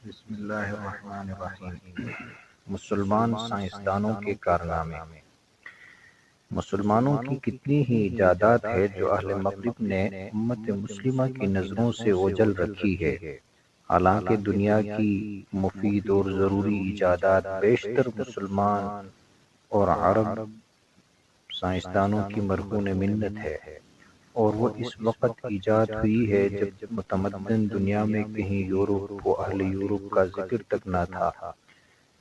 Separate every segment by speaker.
Speaker 1: بسم اللہ الرحمن الرحیم۔ مسلمان سائنسدانوں کے کارنامے۔ مسلمانوں کی کتنی ہی ایجادات ہے جو اہل مغرب نے امت مسلمہ کی نظروں سے اوجھل رکھی ہے۔ حالانکہ دنیا کی مفید اور ضروری ایجادات بیشتر مسلمان اور عرب سائنسدانوں کی مرہون منت ہے، اور وہ اس وقت ایجاد ہوئی ہے جب متمدن دنیا میں کہیں یورپ و اہل یورپ کا ذکر تک نہ تھا۔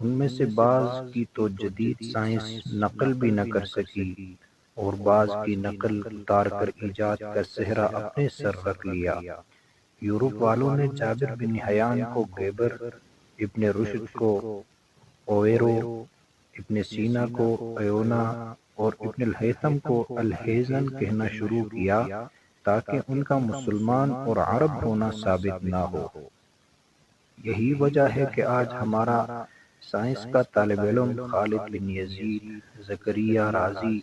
Speaker 1: ان میں سے بعض کی تو جدید سائنس نقل بھی نہ کر سکی، اور بعض کی نقل اتار کر ایجاد کا صحرا اپنے سر رکھ لیا۔ یورپ والوں نے جابر بن حیان کو گیبر، ابن رشد کو اویرو، ابن سینا کو ایونا اور ابن الہیثم کو الہیزن کہنا شروع کیا، تاکہ ان کا مسلمان اور عرب ہونا ثابت نہ ہو۔ یہی وجہ ہے کہ آج ہمارا سائنس کا طالب علم خالد بن یزید، زکریا رازی،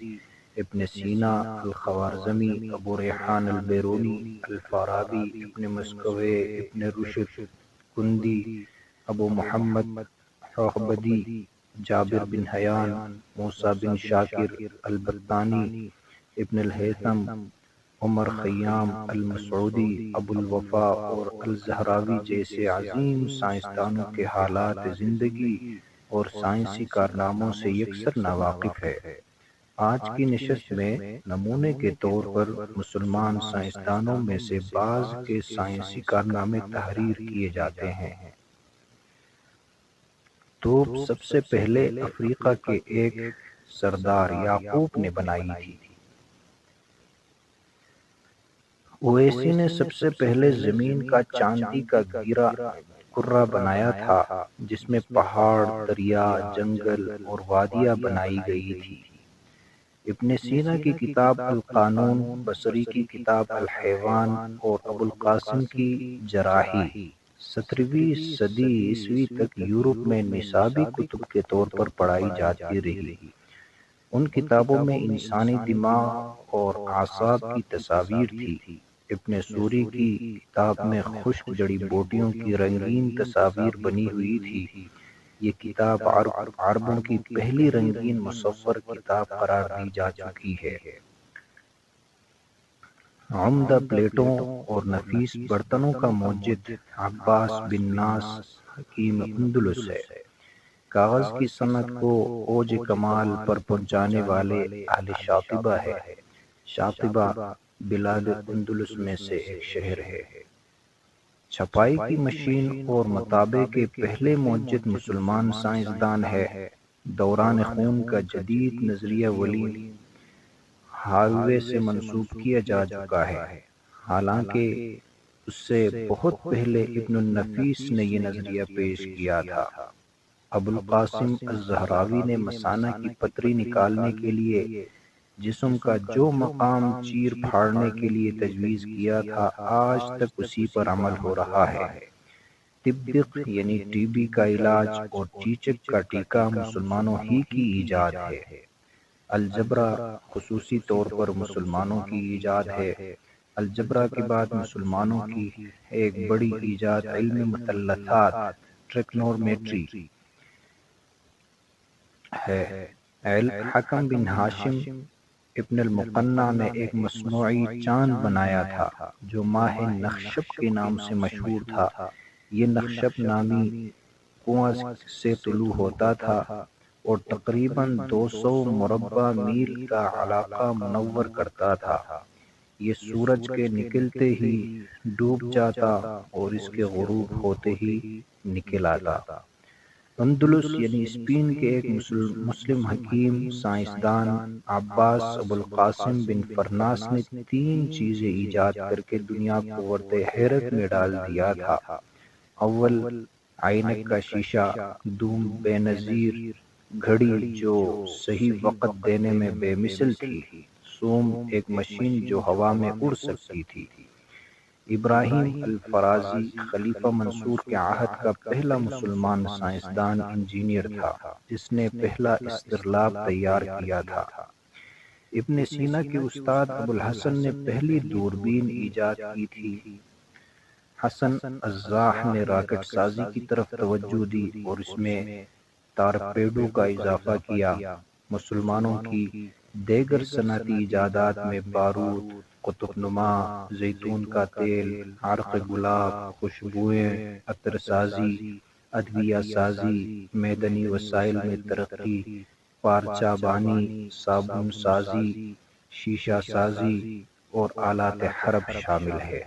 Speaker 1: ابن سینا، الخوارزمی، ابو ریحان البیرونی، الفارابی، ابن مسکوے، ابن رشد، کندی، ابو محمد حوحبدی، جابر بن حیان، موسیٰ بن شاکر، البتانی، ابن الہیثم، عمر خیام المسعودی، ابو الوفا اور الزہراوی جیسے عظیم سائنسدانوں کے حالات زندگی اور سائنسی کارناموں سے یکسر ناواقف ہے۔ آج کی نشست میں نمونے کے طور پر مسلمان سائنسدانوں میں سے بعض کے سائنسی کارنامے تحریر کیے جاتے ہیں۔ توپ سب سے پہلے افریقہ کے ایک سردار یعقوب نے بنائی تھی۔ اویسی نے سب سے پہلے زمین کا چاندی کا کرہ بنایا تھا، جس میں پہاڑ، دریا، جنگل اور وادیاں بنائی گئی تھی۔ ابن سینا کی کتاب القانون، بصری کی کتاب الحیوان اور ابو القاسم کی جراحی 17ویں صدی عیسوی تک یورپ میں نصابی کتب کے طور پر پڑھائی جاتی رہی۔ ان کتابوں میں انسانی دماغ اور اعصاب کی تصاویر تھی۔ ابن سوری کی کتاب میں خشک جڑی بوٹیوں کی رنگین تصاویر بنی ہوئی تھی۔ یہ کتاب عربوں کی پہلی رنگین مصور کتاب قرار دی جا چکی ہے۔ عمدہ پلیٹوں اور نفیس برتنوں کا موجد عباس بن ناس حکیم اندلس ہے۔ کاغذ کی صنعت کو اوج کمال پر پہنچانے والے اہل شاطبہ ہے۔ شاطبہ بلاد اندلس میں سے ایک شہر ہے۔ چھپائی کی مشین اور مطابع کے پہلے موجد مسلمان سائنسدان ہے۔ دوران خون کا جدید نظریہ ولیم ہاوے سے منسوب کیا جا چکا ہے، حالانکہ اس سے بہت پہلے ابن النفیس نے یہ نظریہ پیش کیا تھا۔ ابو القاسم الزہراوی نے مثانہ کی پتری نکالنے کے لیے جسم کا جو مقام چیر پھاڑنے کے لیے تجویز کیا تھا، آج تک اسی پر عمل ہو رہا ہے۔ طبق یعنی ٹی بی کا علاج اور چیچک کا ٹیکہ مسلمانوں ہی کی ایجاد ہے۔ الجبرا خصوصی طور پر مسلمانوں کی ایجاد ہے۔ الجبرا کے بعد مسلمانوں کی ایک بڑی ایجاد علم مثلثات ٹریگنومیٹری ہے۔ حکم بن ہاشم ابن المقنع نے ایک مصنوعی چاند بنایا تھا جو ماہ نخشب کے نام سے مشہور تھا۔ یہ نخشب نامی کنواں سے طلوع ہوتا تھا اور تقریباً 200 مربع میل کا علاقہ منور کرتا تھا۔ یہ سورج کے نکلتے ہی ڈوب جاتا اور اس کے غروب ہوتے ہی نکل آتا۔ اندلس یعنی اسپین کے ایک مسلم حکیم سائنسدان عباس ابو القاسم بن فرناس نے 3 چیزیں ایجاد کر کے دنیا کو ورد حیرت میں ڈال دیا تھا۔ اول عینک کا شیشہ، دوم بے نظیر گھڑی جو صحیح وقت دینے میں بے مثل تھی، سوم ایک مشین جو ہوا میں اڑ سکتی تھی۔ ابراہیم الفرازی خلیفہ منصور کے عہد کا پہلا مسلمان سائنسدان انجینئر تھا جس نے پہلا اسطرلاب تیار کیا تھا۔ ابن سینا کے استاد ابو الحسن نے پہلی دوربین ایجاد کی تھی۔ حسن الزاح نے راکٹ سازی کی طرف توجہ دی اور اس میں تارپیڈو کا اضافہ کیا۔ مسلمانوں کی دیگر صنعتی ایجادات میں بارود، قطب نما، زیتون کا تیل، عرق گلاب، خوشبوئیں، عطر سازی، ادویہ سازی، معدنی وسائل میں ترقی، پارچہ بانی، صابن سازی، شیشہ سازی اور آلات حرب شامل ہے۔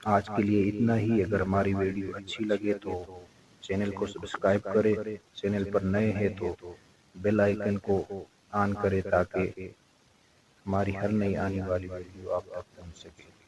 Speaker 1: آج کے لیے اتنا ہی۔ اگر ہماری ویڈیو اچھی لگے تو چینل کو سبسکرائب کرے، چینل پر نئے ہیں تو بیل آئیکن کو آن کرے تاکہ ہماری ہر نئی آنے والی ویڈیو آپ تک پہنچ سکے۔